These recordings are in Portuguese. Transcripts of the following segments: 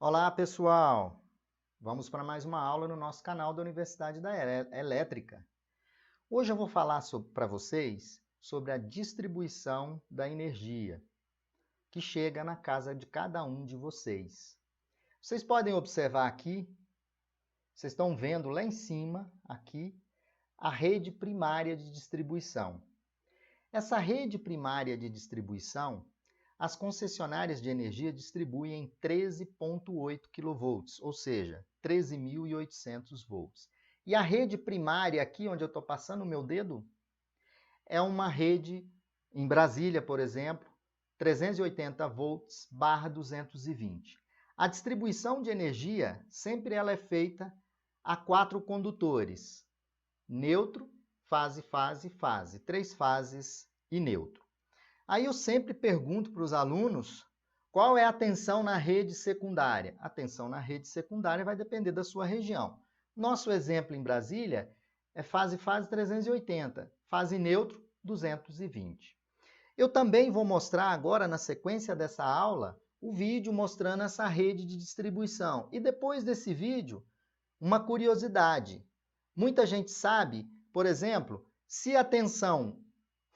Olá, pessoal! Vamos para mais uma aula no nosso canal da Universidade da Elétrica. Hoje eu vou falar para vocês sobre a distribuição da energia que chega na casa de cada um de vocês. Vocês podem observar aqui, vocês estão vendo lá em cima, aqui, a rede primária de distribuição. Essa rede primária de distribuição, as concessionárias de energia distribuem em 13,8 kV, ou seja, 13.800 volts. E a rede primária, aqui onde eu estou passando o meu dedo, é uma rede, em Brasília, por exemplo, 380 volts barra 220. A distribuição de energia, sempre ela é feita a 4 condutores, neutro, fase, fase, fase, 3 fases e neutro. Aí eu sempre pergunto para os alunos qual é a tensão na rede secundária. A tensão na rede secundária vai depender da sua região. Nosso exemplo em Brasília é fase 380, fase neutro 220. Eu também vou mostrar agora, na sequência dessa aula, o vídeo mostrando essa rede de distribuição. E depois desse vídeo, uma curiosidade. Muita gente sabe, por exemplo, se a tensão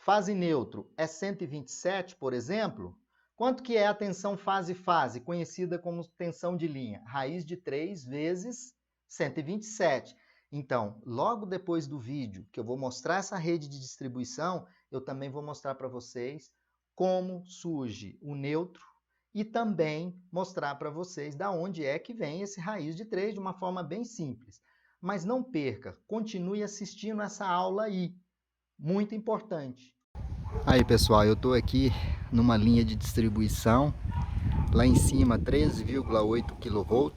fase neutro é 127, por exemplo, quanto que é a tensão fase-fase, conhecida como tensão de linha? Raiz de 3 vezes 127. Então, logo depois do vídeo que eu vou mostrar essa rede de distribuição, eu também vou mostrar para vocês como surge o neutro e também mostrar para vocês da onde é que vem esse raiz de 3 de uma forma bem simples. Mas não perca, continue assistindo essa aula aí, muito importante. Aí, pessoal, eu estou aqui numa linha de distribuição, lá em cima 13,8 kV,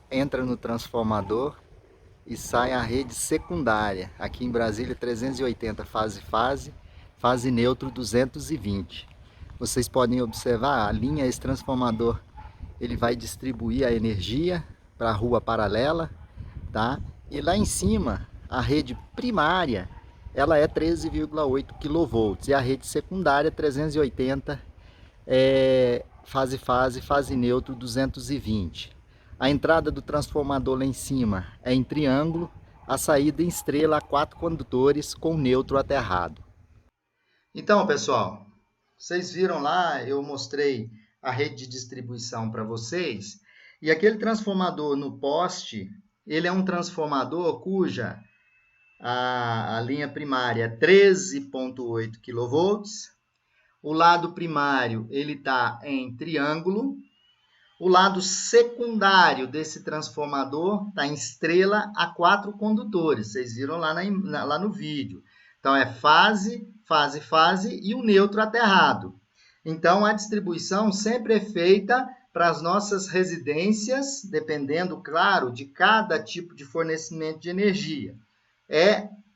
entra no transformador e sai a rede secundária, aqui em Brasília 380 fase-fase, fase neutro 220. Vocês podem observar a linha, esse transformador, ele vai distribuir a energia para a rua paralela, tá? E lá em cima, a rede primária, ela é 13,8 kV e a rede secundária 380 fase-fase, fase neutro 220. A entrada do transformador lá em cima é em triângulo, a saída em estrela a 4 condutores com neutro aterrado. Então, pessoal, vocês viram lá, eu mostrei a rede de distribuição para vocês, e aquele transformador no poste, ele é um transformador cuja a linha primária é 13,8 kV, o lado primário ele está em triângulo, o lado secundário desse transformador está em estrela a 4 condutores, vocês viram lá, lá no vídeo. Então é fase, fase, fase e o neutro aterrado. Então a distribuição sempre é feita para as nossas residências, dependendo, claro, de cada tipo de fornecimento de energia.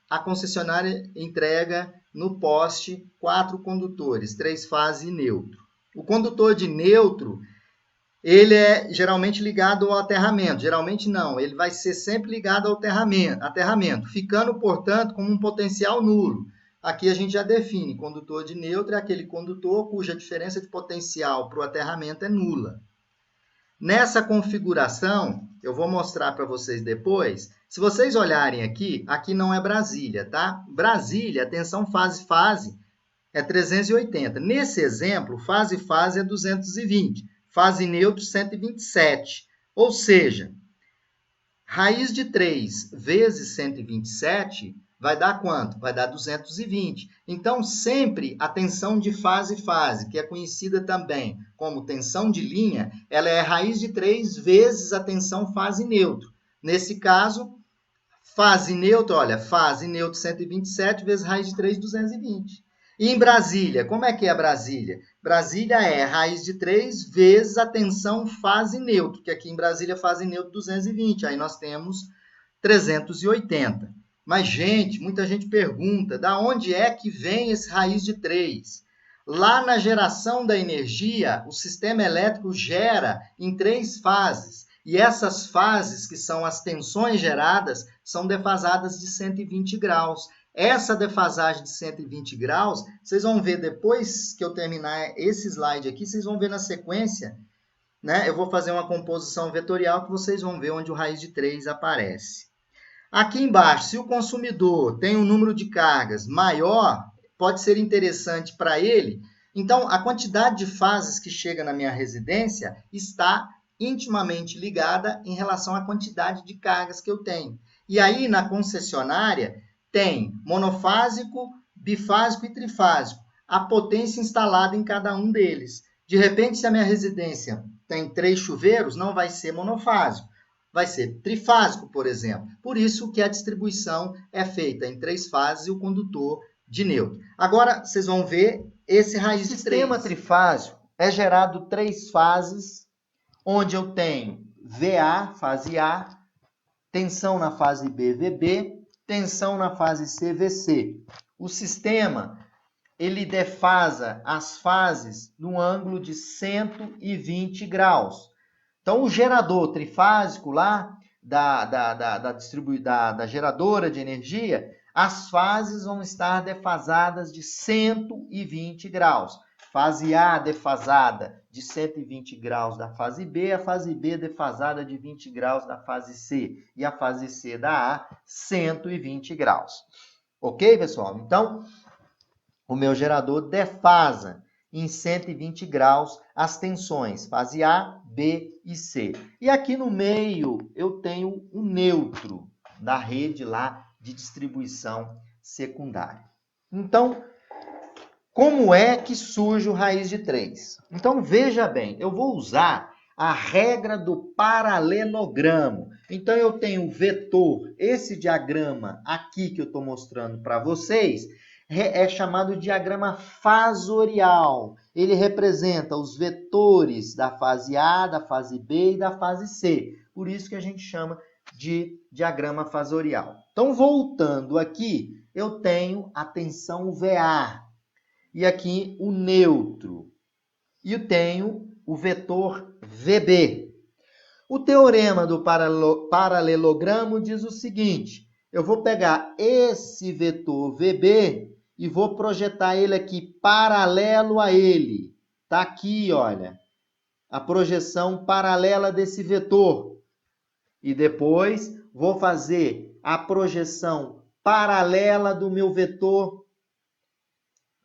A concessionária entrega no poste 4 condutores, 3 fases e neutro. O condutor de neutro, ele é geralmente ligado ao aterramento. Geralmente não, ele vai ser sempre ligado ao aterramento, ficando, portanto, com um potencial nulo. Aqui a gente já define, condutor de neutro é aquele condutor cuja diferença de potencial para o aterramento é nula. Nessa configuração, eu vou mostrar para vocês depois. Se vocês olharem aqui, aqui não é Brasília, tá? Brasília, a tensão fase-fase é 380. Nesse exemplo, fase-fase é 220. Fase neutro, 127. Ou seja, raiz de 3 vezes 127 vai dar quanto? Vai dar 220. Então, sempre a tensão de fase-fase, que é conhecida também como tensão de linha, ela é raiz de 3 vezes a tensão fase neutro. Nesse caso, fase neutro, olha, fase neutro 127 vezes raiz de 3, 220. E em Brasília, como é que é Brasília? Brasília é raiz de 3 vezes a tensão fase neutro, que aqui em Brasília fase neutro 220, aí nós temos 380. Mas, gente, muita gente pergunta, da onde é que vem esse raiz de 3? Lá na geração da energia, o sistema elétrico gera em 3 fases. E essas fases, que são as tensões geradas, são defasadas de 120 graus. Essa defasagem de 120 graus, vocês vão ver depois que eu terminar esse slide aqui, vocês vão ver na sequência né? Eu vou fazer uma composição vetorial que vocês vão ver onde o raiz de 3 aparece. Aqui embaixo, se o consumidor tem um número de cargas maior, pode ser interessante para ele. Então, a quantidade de fases que chega na minha residência está intimamente ligada em relação à quantidade de cargas que eu tenho. E aí, na concessionária, tem monofásico, bifásico e trifásico, a potência instalada em cada um deles. De repente, se a minha residência tem 3 chuveiros, não vai ser monofásico. Vai ser trifásico, por exemplo. Por isso que a distribuição é feita em 3 fases e o condutor de neutro. Agora, vocês vão ver esse raiz de 3. O sistema trifásico é gerado 3 fases, onde eu tenho VA, fase A, tensão na fase B, VB, tensão na fase C, VC. O sistema, ele defasa as fases no ângulo de 120 graus. Então, o gerador trifásico lá, da geradora de energia, as fases vão estar defasadas de 120 graus. Fase A defasada de 120 graus da fase B, a fase B defasada de 20 graus da fase C, e a fase C da A, 120 graus. Ok, pessoal? Então, o meu gerador defasa em 120 graus as tensões, fase A, B e C. E aqui no meio eu tenho o neutro da rede lá de distribuição secundária. Então, como é que surge o raiz de 3? Então, veja bem, eu vou usar a regra do paralelogramo. Então, eu tenho o vetor, esse diagrama aqui que eu estou mostrando para vocês, é chamado de diagrama fasorial. Ele representa os vetores da fase A, da fase B e da fase C. Por isso que a gente chama de diagrama fasorial. Então, voltando aqui, eu tenho a tensão VA. E aqui o neutro. E eu tenho o vetor VB. O teorema do paralelogramo diz o seguinte: eu vou pegar esse vetor VB e vou projetar ele aqui paralelo a ele. Está aqui, olha, a projeção paralela desse vetor. E depois vou fazer a projeção paralela do meu vetor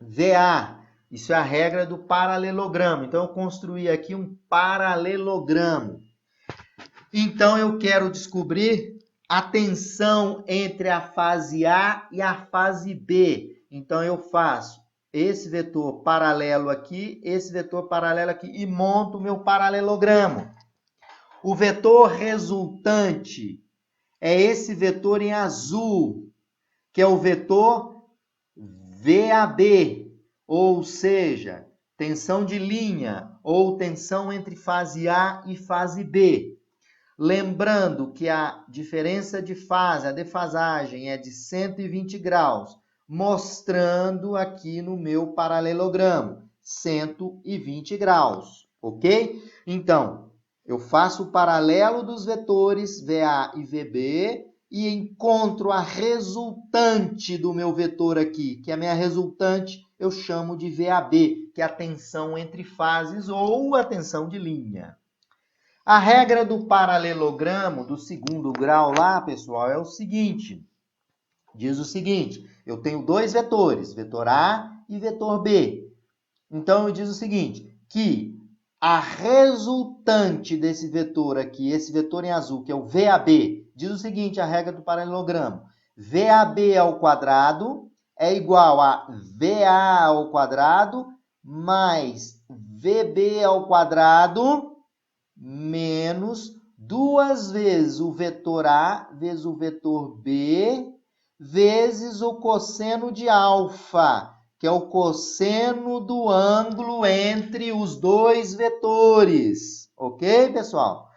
VA. Isso é a regra do paralelogramo. Então, eu construí aqui um paralelogramo. Então, eu quero descobrir a tensão entre a fase A e a fase B. Então, eu faço esse vetor paralelo aqui, esse vetor paralelo aqui e monto o meu paralelogramo. O vetor resultante é esse vetor em azul, que é o vetor VAB, ou seja, tensão de linha ou tensão entre fase A e fase B. Lembrando que a diferença de fase, a defasagem é de 120 graus, mostrando aqui no meu paralelogramo, 120 graus, ok? Então, eu faço o paralelo dos vetores VA e VB e encontro a resultante do meu vetor aqui, que é a minha resultante eu chamo de VAB, que é a tensão entre fases ou a tensão de linha. A regra do paralelogramo do segundo grau lá, pessoal, é o seguinte. Diz o seguinte, eu tenho 2 vetores, vetor A e vetor B. Então, eu diz o seguinte, que a resultante desse vetor aqui, esse vetor em azul, que é o VAB, diz o seguinte, a regra do paralelogramo. VAB ao quadrado é igual a VA ao quadrado mais VB ao quadrado menos 2 vezes o vetor A vezes o vetor B vezes o cosseno de alfa, que é o cosseno do ângulo entre os 2 vetores. Ok, pessoal?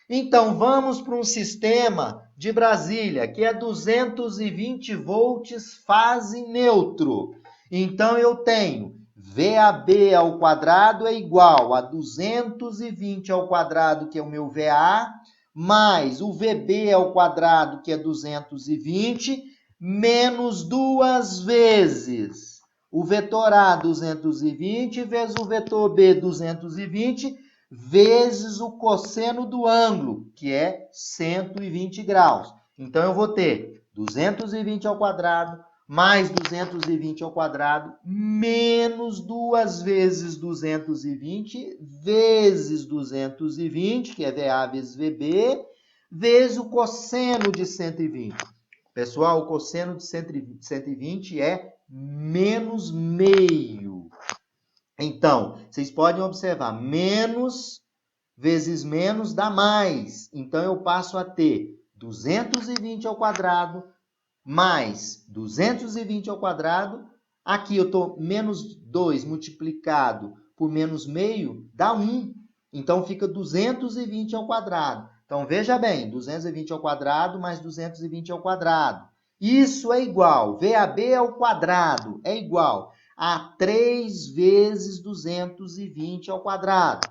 Então, vamos para um sistema de Brasília, que é 220 volts fase neutro. Então, eu tenho VAB ao quadrado é igual a 220 ao quadrado, que é o meu VA, mais o VB ao quadrado, que é 220, menos 2 vezes o vetor A, 220, vezes o vetor B, 220, vezes o cosseno do ângulo, que é 120 graus. Então, eu vou ter 220 ao quadrado mais 220 ao quadrado menos 2 vezes 220 vezes 220, que é VA vezes VB, vezes o cosseno de 120. Pessoal, o cosseno de 120 é menos meio. Então, vocês podem observar, menos vezes menos dá mais. Então, eu passo a ter 220 ao quadrado mais 220 ao quadrado. Aqui eu estou menos 2 multiplicado por menos meio, dá 1. Então, fica 220 ao quadrado. Então, veja bem, 220 ao quadrado mais 220 ao quadrado. Isso é igual, VAB ao quadrado é igual a 3 vezes 220 ao quadrado.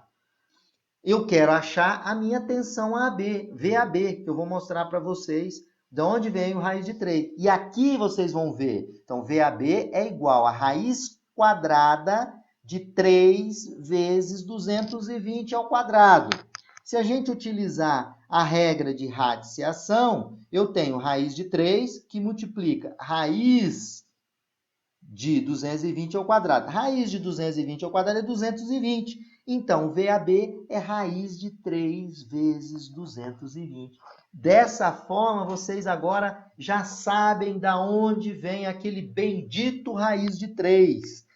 Eu quero achar a minha tensão AB, VAB, que eu vou mostrar para vocês de onde vem o raiz de 3. E aqui vocês vão ver. Então, VAB é igual a raiz quadrada de 3 vezes 220 ao quadrado. Se a gente utilizar a regra de radiciação, eu tenho raiz de 3 que multiplica raiz de 220 ao quadrado. Raiz de 220 ao quadrado é 220. Então, VAB é raiz de 3 vezes 220. Dessa forma, vocês agora já sabem de onde vem aquele bendito raiz de 3.